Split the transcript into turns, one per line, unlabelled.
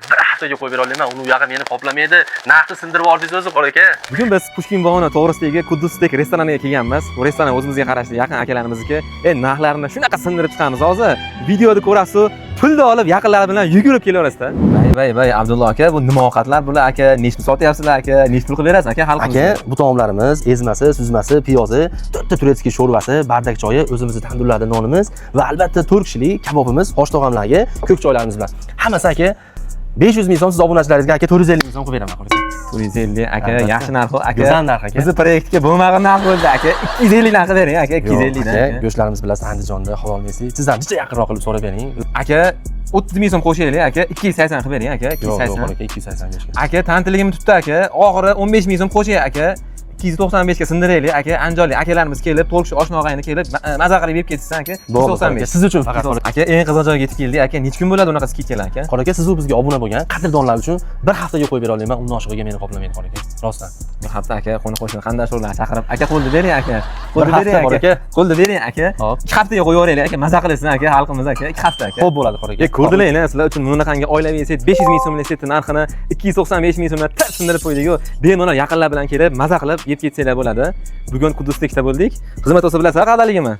bir haftaga qo'yib bera olmayman. Uni u yog'i meni qoplamaydi. Narxni sindirib yubordingiz o'zi qora aka.
Bugun biz Pushkin bog'ini to'g'risidagi Quddusdek restoraniga kelganmiz. Bu restoran o'zimizga qarashli yaqin akalarimizniki. Narxlarini shunaqa sindirib chiqamiz hozir. Videoda ko'rasiz, pulni olib yaqinlar bilan yugurib kelaverasiz-da. Voy, Abdulla aka, bu nima ovqatlar bular aka? Nechta sotyapsizlar aka? Nech pul qilib berasiz aka xalqimizga?
Aka, bu taomlarimiz ezmasi, suzmasi, piyozi, 4 ta turetskiy sho'rvasi, bardak choyi, o'zimizning tandurlarda nonimiz va albatta 4 kishilik kabobimiz, osh tog'amlarga ko'k choylarimiz bilan. Hammasi aka 500 ming so'm siz obunachilaringizga aka 450 ming so'm qilib beraman qo'ysa.
450 aka, yaxshi narx aka.
Go'zal narx aka.
Bizni proyektga bo'lmagan narx bo'ldi aka. 250 narx bering aka, 250 dan.
Aka, go'shtlarimiz bilasiz Andijonda halol mesli. Sizdan necha yaqinroq qilib so'rab bering.
Aka 30 ming so'm qo'shaylik aka, 280 qilib bering aka, 280.
Yo'q, aka 280 go'shtga.
Aka, tantiligimni tutdi aka. Oxiri 15 ming so'm qo'shay aka. 295 ga sindiraylik aka. Andijonlik akalarimiz kelib, to'liq oshna og'ayni kelib, maza qilib yeb ketsin aka. 295.
Siz uchun faqat
Aka, eng qiziq joyga yetib keldik aka. Necha kun bo'ladi unaqa skidkalar aka?
qora aka, siz bizga obuna bo'lgan qadrdonlar uchun bir haftaga qo'yib bera olmayman. Undan oshig'iga meni qoplamaydi qora aka. Rostdan.
Bir hafta aka, qo'ni-qo'shni qandoshlarni chaqirib, aka qo'lni bering aka.
Bir hafta qora aka.
Qo'lni bering aka.
Hop.
2 haftaga qo'yib yuboraylik aka. Maza qilsin aka, xalqimiz aka. 2 hafta aka.
Xo'p bo'ladi qora aka.
Ko'rdilar, sizlar uchun bunaqangi oilaviy set 500 ming so'mlik setni narxini 295 ming so'mdan sindirib qo'ydik-ku. Bemalol yaqinlar bilan kelib, maza qilib yeb ketsanglar bo'ladi. Bugun Quddusda ikkita bo'ldik. Xizmat bo'lsa bilasizlar qadaligimi?